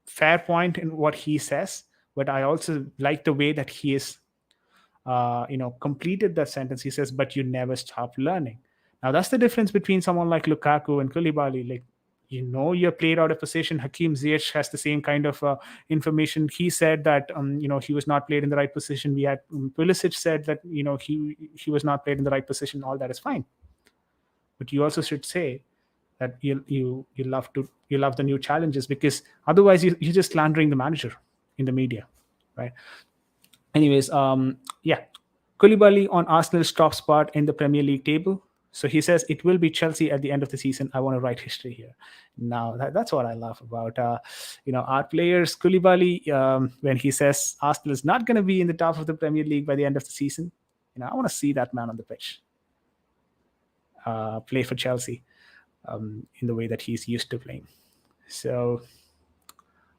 fair point in what he says, but I also like the way that he is completed that sentence. He says, "But you never stop learning." Now that's the difference between someone like Lukaku and Koulibaly. Like, you're played out of position. Hakim Ziyech has the same kind of information. He said that he was not played in the right position. We had Pulisic said that he was not played in the right position. All that is fine, but you also should say that you love the new challenges, because otherwise you're just slandering the manager in the media, right? Anyways, Koulibaly on Arsenal's top spot in the Premier League table. So he says, "It will be Chelsea at the end of the season. I want to write history here." Now that's what I love about our players. Koulibaly, when he says Arsenal is not going to be in the top of the Premier League by the end of the season, I want to see that man on the pitch play for Chelsea in the way that he's used to playing. So,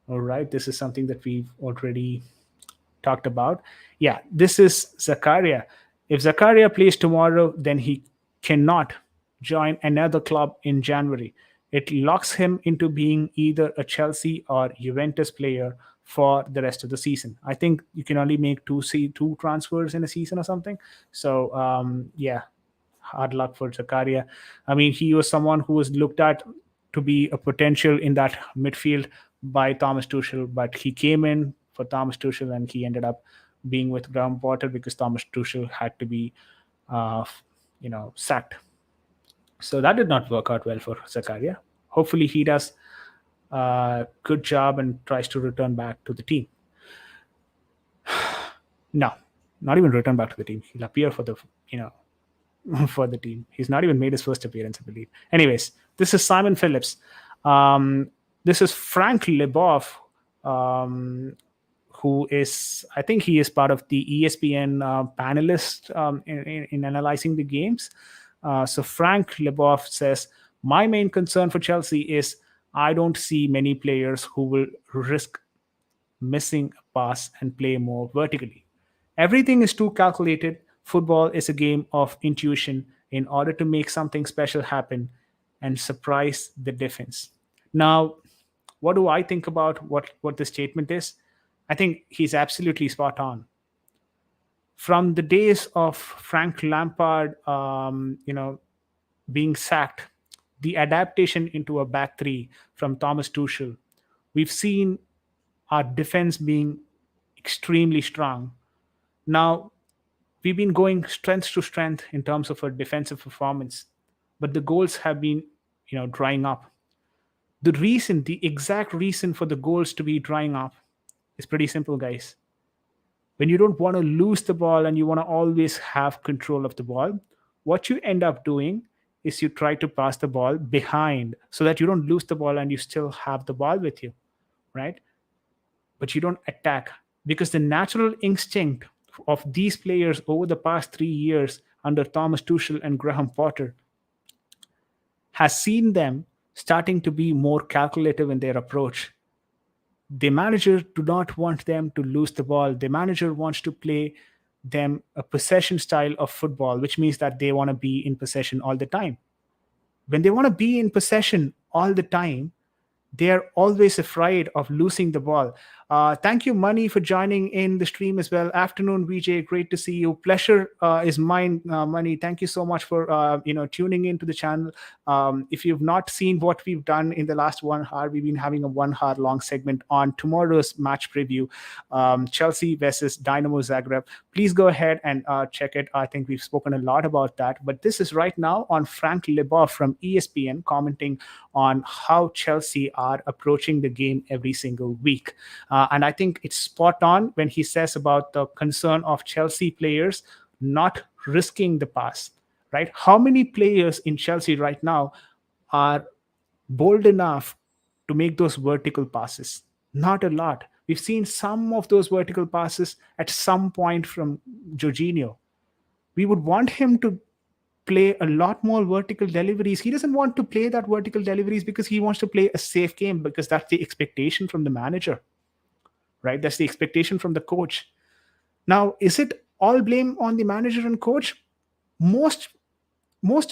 all right, this is something that we've already talked about. Yeah, this is Zakaria. If Zakaria plays tomorrow, then he cannot join another club in January. It locks him into being either a Chelsea or Juventus player for the rest of the season. I think you can only make two transfers in a season or something. So hard luck for Zakaria. He was someone who was looked at to be a potential in that midfield by Thomas Tuchel, but he came in for Thomas Tuchel and he ended up being with Graham Potter because Thomas Tuchel had to be sacked. So that did not work out well for Zakaria. Hopefully he does a good job and tries to return back to the team. No, not even return back to the team. He'll appear for the for the team. He's not even made his first appearance, I believe. Anyways, this is Simon Phillips. Um, this is Frank Leboff, um, who is, I think he is part of the ESPN panelist in analyzing the games. So Frank Leboff says, my main concern for Chelsea is I don't see many players who will risk missing a pass and play more vertically. Everything is too calculated. Football is a game of intuition in order to make something special happen and surprise the defense. Now, what do I think about what the statement is? I think he's absolutely spot on. From the days of Frank Lampard, being sacked, the adaptation into a back three from Thomas Tuchel, we've seen our defense being extremely strong. Now, we've been going strength to strength in terms of our defensive performance, but the goals have been, drying up. The exact reason for the goals to be drying up is pretty simple, guys. When you don't want to lose the ball and you want to always have control of the ball, what you end up doing is you try to pass the ball behind so that you don't lose the ball and you still have the ball with you, right? But you don't attack, because the natural instinct of these players over the past 3 years under Thomas Tuchel and Graham Potter has seen them starting to be more calculative in their approach. The manager do not want them to lose the ball. The manager wants to play them a possession style of football, which means that they want to be in possession all the time. When they want to be in possession all the time, they are always afraid of losing the ball. Thank you, Money, for joining in the stream as well. Afternoon, VJ. Great to see you. Pleasure is mine, Money. Thank you so much for tuning into the channel. If you've not seen what we've done in the last 1 hour, we've been having a 1 hour long segment on tomorrow's match preview, Chelsea versus Dinamo Zagreb. Please go ahead and check it. I think we've spoken a lot about that. But this is right now on Frank Leboff from ESPN commenting on how Chelsea are approaching the game every single week. And I think it's spot on when he says about the concern of Chelsea players not risking the pass, right? How many players in Chelsea right now are bold enough to make those vertical passes? Not a lot. We've seen some of those vertical passes at some point from Jorginho. We would want him to play a lot more vertical deliveries. He doesn't want to play that vertical deliveries because he wants to play a safe game, because that's the expectation from the manager, right? That's the expectation from the coach. Now, is it all blame on the manager and coach? Most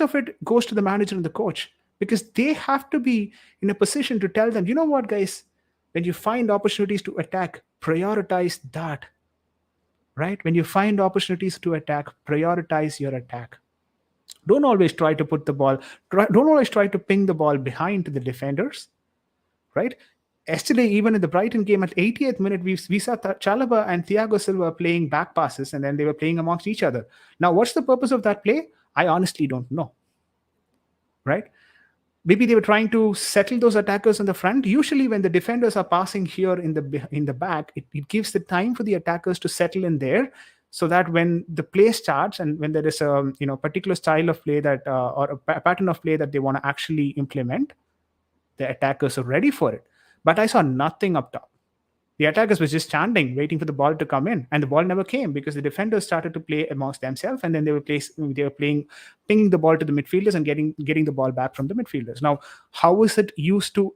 of it goes to the manager and the coach, because they have to be in a position to tell them, you know what, guys, when you find opportunities to attack, prioritize that, right? When you find opportunities to attack, prioritize your attack. Don't always try to put the ball, don't always try to ping the ball behind to the defenders, right? Yesterday, even in the Brighton game at 80th minute, we saw Chalaba and Thiago Silva playing back passes, and then they were playing amongst each other. Now, what's the purpose of that play? I honestly don't know, right? Maybe they were trying to settle those attackers in the front. Usually, when the defenders are passing here in the back, it gives the time for the attackers to settle in there, so that when the play starts and when there is a particular style of play that or a pattern of play that they want to actually implement, the attackers are ready for it. But I saw nothing up top. The attackers were just standing, waiting for the ball to come in, and the ball never came because the defenders started to play amongst themselves, and then they were playing, pinging the ball to the midfielders and getting the ball back from the midfielders. Now, how is it used to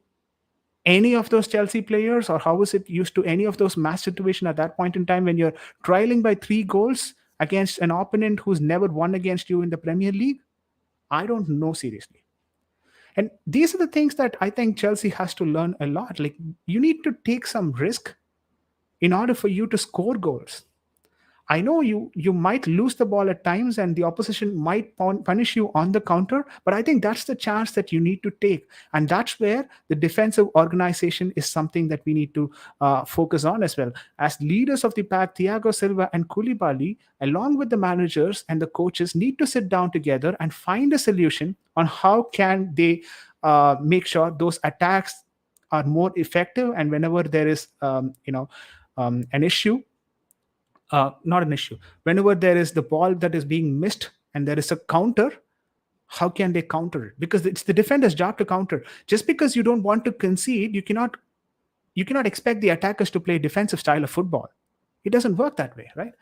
any of those Chelsea players, or how is it used to any of those match situation at that point in time when you're trailing by 3 goals against an opponent who's never won against you in the Premier League? I don't know, seriously. And these are the things that I think Chelsea has to learn a lot. Like, you need to take some risk in order for you to score goals. I know you might lose the ball at times and the opposition might punish you on the counter, but I think that's the chance that you need to take. And that's where the defensive organization is something that we need to focus on as well. As leaders of the pack, Thiago Silva and Koulibaly, along with the managers and the coaches, need to sit down together and find a solution on how can they make sure those attacks are more effective. And whenever there is an issue, not an issue. Whenever there is the ball that is being missed and there is a counter, how can they counter it? Because it's the defender's job to counter. Just because you don't want to concede, you cannot expect the attackers to play defensive style of football. It doesn't work that way, right?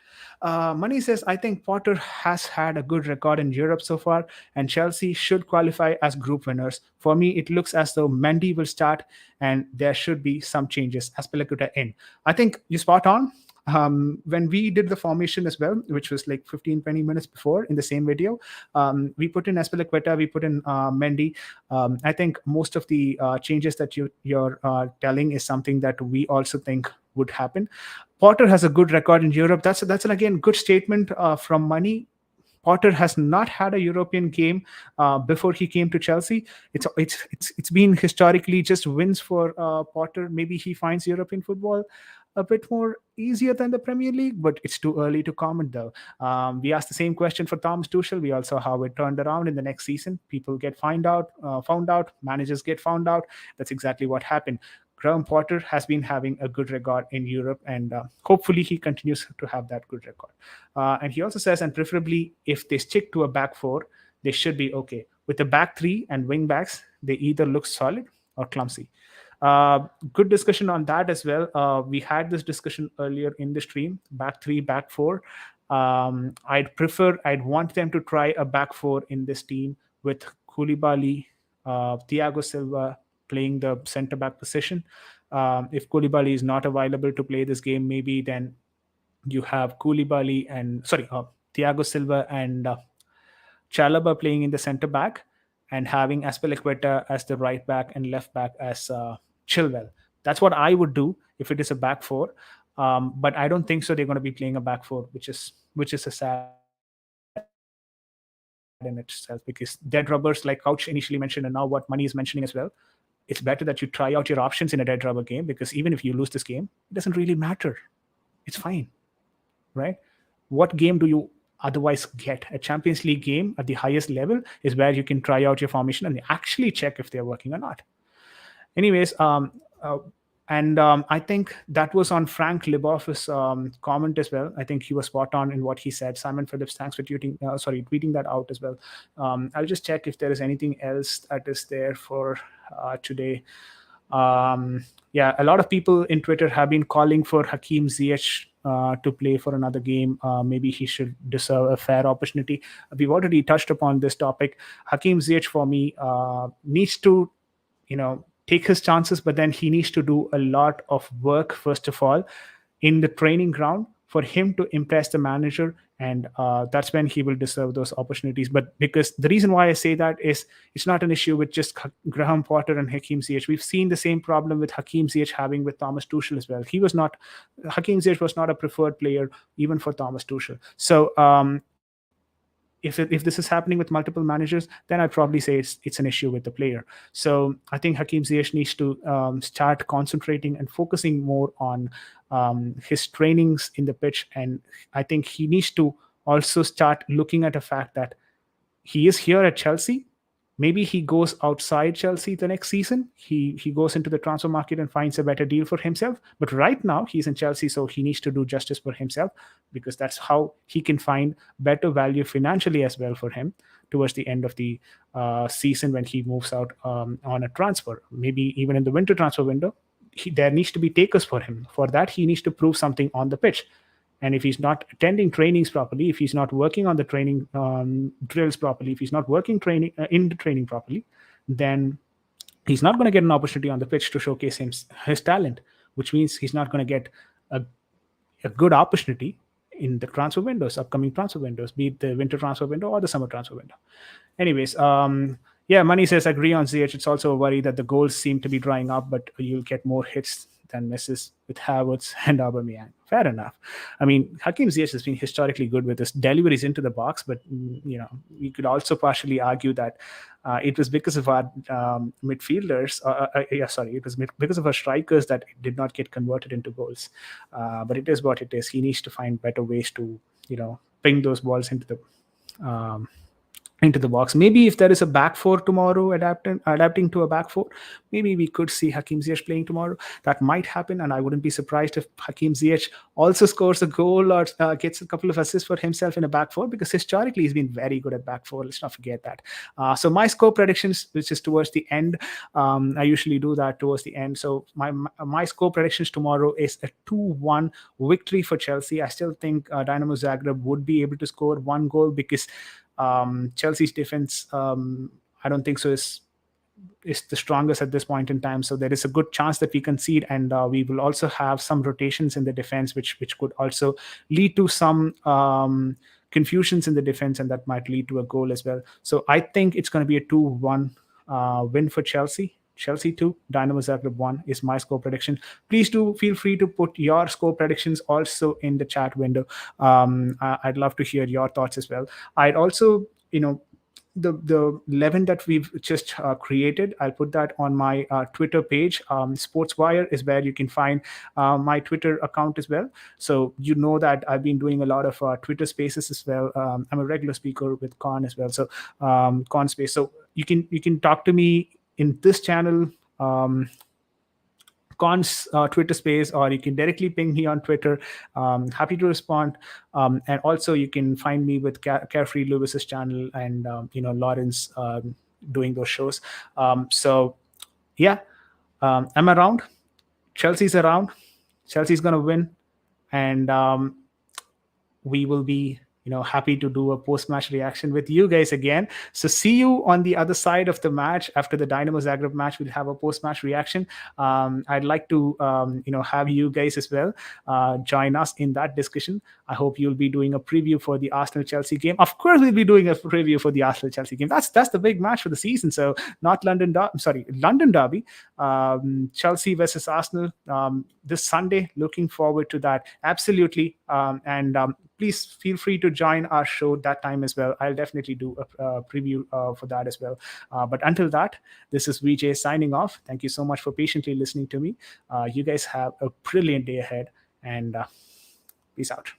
Money says, I think Potter has had a good record in Europe so far, and Chelsea should qualify as group winners. For me, it looks as though Mendy will start, and there should be some changes. Aspilicueta in. I think you spot on. When we did the formation as well, which was like 15, 20 minutes before in the same video, we put in Aspilicueta, we put in Mendy. I think most of the changes that you're telling is something that we also think would happen. Potter has a good record in Europe. That's an again good statement from Money. Potter has not had a European game before he came to Chelsea. It's been historically just wins for Potter. Maybe he finds European football a bit more easier than the Premier League, but it's too early to comment though. We asked the same question for Thomas Tuchel. We also how it turned around in the next season. People get found out, managers get found out. That's exactly what happened. Graham Potter has been having a good record in Europe, and hopefully he continues to have that good record. And he also says, and preferably if they stick to a back four, they should be okay. With the back three and wing backs, they either look solid or clumsy. Good discussion on that as well. We had this discussion earlier in the stream, back three, back four. I'd want them to try a back four in this team with Koulibaly, Thiago Silva playing the center back position. If Koulibaly is not available to play this game, maybe then you have Thiago Silva and Chalaba playing in the center back, and having Aspilicueta as the right back and left back as Chilwell. That's what I would do if it is a back four. But I don't think so. They're going to be playing a back four, which is a sad in itself, because dead rubbers like Couch initially mentioned, and now what Money is mentioning as well. It's better that you try out your options in a dead rubber game, because even if you lose this game, it doesn't really matter. It's fine, right? What game do you otherwise get? A Champions League game at the highest level is where you can try out your formation and actually check if they're working or not. Anyways, I think that was on Frank Liboff's comment as well. I think he was spot on in what he said. Simon Phillips, thanks for tweeting that out as well. I'll just check if there is anything else that is there for today. Yeah, a lot of people in Twitter have been calling for Hakim Ziyech to play for another game. Maybe he should deserve a fair opportunity. We've already touched upon this topic. Hakim Ziyech, for me, needs to, take his chances, but then he needs to do a lot of work, first of all, in the training ground for him to impress the manager, and that's when he will deserve those opportunities. But because the reason why I say that is it's not an issue with just Graham Potter and Hakim Ziyech. We've seen the same problem with Hakim Ziyech having with Thomas Tuchel as well. Hakim Ziyech was not a preferred player even for Thomas Tuchel. So if this is happening with multiple managers, then I'd probably say it's an issue with the player. So I think Hakim Ziyech needs to start concentrating and focusing more on his trainings in the pitch. And I think he needs to also start looking at the fact that he is here at Chelsea. Maybe he goes outside Chelsea the next season. He goes into the transfer market and finds a better deal for himself. But right now he's in Chelsea, so he needs to do justice for himself, because that's how he can find better value financially as well for him towards the end of the season when he moves out on a transfer. Maybe even in the winter transfer window, there needs to be takers for him. For that, he needs to prove something on the pitch. And if he's not attending trainings properly, if he's not working on the training drills properly, if he's not working in the training properly, then he's not going to get an opportunity on the pitch to showcase his talent, which means he's not going to get a good opportunity in the upcoming transfer windows, be it the winter transfer window or the summer transfer window. Anyways, Money says, agree on Ziyech. It's also a worry that the goals seem to be drying up, but you'll get more hits than misses with Havertz and Aubameyang. Fair enough. I mean, Hakim Ziyech has been historically good with his deliveries into the box, but we could also partially argue that it was because of our midfielders. It was because of our strikers that it did not get converted into goals. But it is what it is. He needs to find better ways to ping those balls into into the box. Maybe if there is a back four tomorrow, adapting to a back four, maybe we could see Hakim Ziyech playing tomorrow. That might happen, and I wouldn't be surprised if Hakim Ziyech also scores a goal or gets a couple of assists for himself in a back four, because historically he's been very good at back four. Let's not forget that. So my score predictions, which is towards the end, I usually do that towards the end. So my score predictions tomorrow is a 2-1 victory for Chelsea. I still think Dynamo Zagreb would be able to score one goal, because Chelsea's defense, I don't think so, is the strongest at this point in time. So there is a good chance that we concede, and we will also have some rotations in the defense, which could also lead to some confusions in the defense, and that might lead to a goal as well. So I think it's going to be a 2-1 win for Chelsea. Chelsea 2, Dynamo Zagreb 1 is my score prediction. Please do feel free to put your score predictions also in the chat window. I'd love to hear your thoughts as well. I'd also, the 11 that we've just created, I'll put that on my Twitter page. Sportswire is where you can find my Twitter account as well. So you know that I've been doing a lot of Twitter spaces as well. I'm a regular speaker with Con as well. So Con Space. So you can talk to me in this channel, Con's Twitter space, or you can directly ping me on Twitter. Happy to respond. And also you can find me with Carefree Lewis's channel, and Lawrence doing those shows. So yeah, I'm around. Chelsea's around. Chelsea's gonna win, and we will be happy to do a post-match reaction with you guys again. So see you on the other side of the match. After the Dynamo Zagreb match, we'll have a post-match reaction. I'd like to have you guys as well join us in that discussion. I hope you'll be doing a preview for the Arsenal-Chelsea game. Of course, we'll be doing a preview for the Arsenal-Chelsea game. That's the big match for the season. So not London Derby, Chelsea versus Arsenal this Sunday. Looking forward to that. Absolutely. And please feel free to join our show that time as well. I'll definitely do a preview for that as well. But until that, this is VJ signing off. Thank you so much for patiently listening to me. You guys have a brilliant day ahead, and peace out.